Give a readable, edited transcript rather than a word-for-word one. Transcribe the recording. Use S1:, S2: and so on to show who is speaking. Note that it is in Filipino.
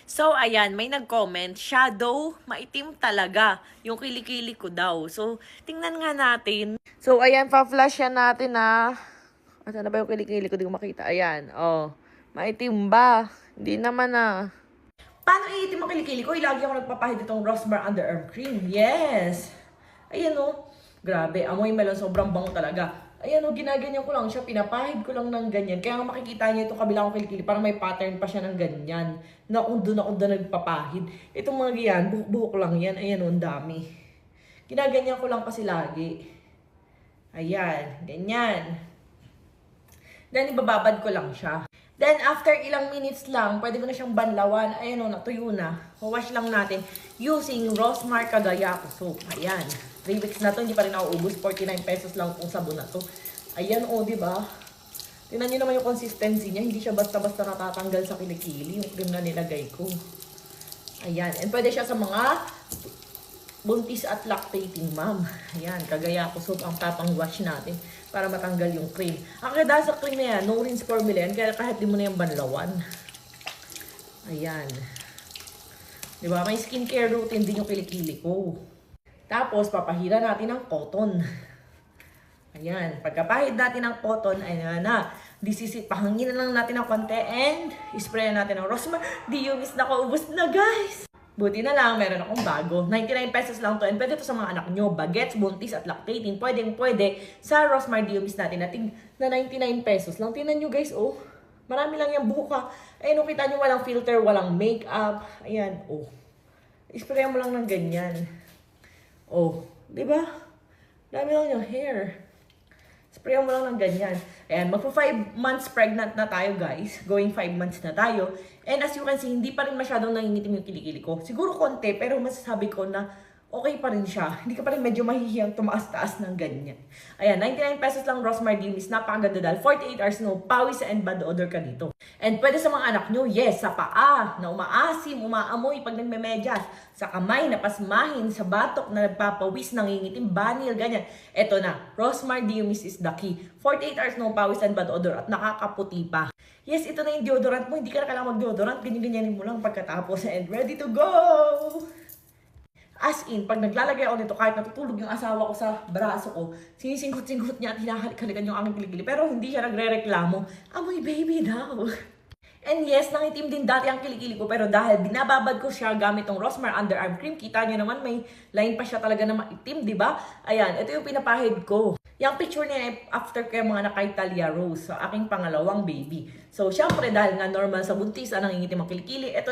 S1: So, ayan, may nag-comment, shadow, maitim talaga. Yung kilikili ko daw. So, tingnan nga natin. So, ayan, pa-flash yan natin na. Asa na ba yung kilikili ko? Di ko makita. Ayan, oh. Maitim ba? Hindi naman ah. Paano iitim ang kilikili ko? Lagi ako nagpapahid itong Rosmar Underarm Cream. Yes! Ayan oh. Grabe, amoy melon. Sobrang bango talaga. Ayan o, ginaganyan ko lang siya, pinapahid ko lang ng ganyan. Kaya nga makikita niyo itong kabilang kilikili, parang may pattern pa siya ng ganyan. Na kung doon ako doon nagpapahid. Itong mga ganyan, buhok-buhok lang yan. Ayan o, ang dami. Ginaganyan ko lang kasi lagi. Ayan, ganyan. Then, ibababad ko lang siya. Then, after ilang minutes lang, pwede ko na siyang banlawan. Ayan o, natuyo na. Wash lang natin using Rosmar Cagayaco soap. Ayan. 3 weeks na to, hindi pa rin nauubos. 49 pesos lang kung sabon na to. Ayan o, di ba? Tingnan nyo naman yung consistency niya. Hindi siya basta-basta natatanggal sa kilikili. Yung cream na nilagay ko. Ayan. And pwede siya sa mga buntis at lactating mom. Ayan, Cagayaco soap ang tapang wash natin para matanggal yung cream. Kaya dahil sa cream na yan, no rinse formula yan, kaya kahit di mo na yung banlawan. Ayan. Diba? May skincare routine din yung kilikili ko. Tapos, papahira natin ng cotton. Ayan. Pagkapahid natin ng cotton, ayan na. Pahanginan lang natin ng konti and spray natin ng Rosmar. Di yung is nakaubos na, guys. Buti na lang, meron akong bago. 99 pesos lang to. And pwede to sa mga anak nyo. Bagets, buntis, at lactating. Pwede sa Rosmar Diomis natin na 99 pesos lang. Tingnan nyo guys, oh. Marami lang yung buhok ha. Ayun, kita nyo, walang filter, walang makeup. Ayan, oh. Spray mo lang ng ganyan. Oh, di ba? Dami lang yung hair. Spray mo lang ng ganyan. Ayan, magpo 5 months pregnant na tayo, guys. Going 5 months na tayo. And as you can see, hindi pa rin masyadong nangingitim yung kilikili ko. Siguro konti, pero masasabi ko na okay pa rin siya. Hindi ka pa rin medyo mahihiyang tumaas-taas ng ganyan. Ayan, 99 pesos lang Rosmar Diomis. Napakaganda dahil 48 hours no pawis and bad odor ka dito. And pwede sa mga anak nyo, yes, sa paa, na umaasim, umaamoy pag nagmemedyas. Sa kamay, na pasmahin, sa batok na nagpapawis, nangingitim, banil, ganyan. Eto na, Rosmar Diomis is the key. 48 hours no pawis and bad odor at nakakaputi pa. Yes, ito na yung deodorant mo. Hindi ka na kailangan mag-deodorant. Ganyan-ganyanin mo lang pagkatapos and ready to go! As in, pag naglalagay ako nito, kahit natutulog yung asawa ko sa braso ko, sinisingkot-singkot niya at hinahalik-halikan yung aking kilikili. Pero hindi siya nagre-reklamo. Amoy baby daw. And yes, nangitim din dati ang kilikili ko, pero dahil binababad ko siya gamit tong Rosmar Underarm Cream, kita nyo naman may line pa siya talaga na maitim, di ba? Ayan, ito yung pinapahid ko. Yung picture niya after kaya mga na kay Talia Rose, so aking pangalawang baby. So, syempre dahil nga normal sa buntis, nangingitim ang kilikili, ito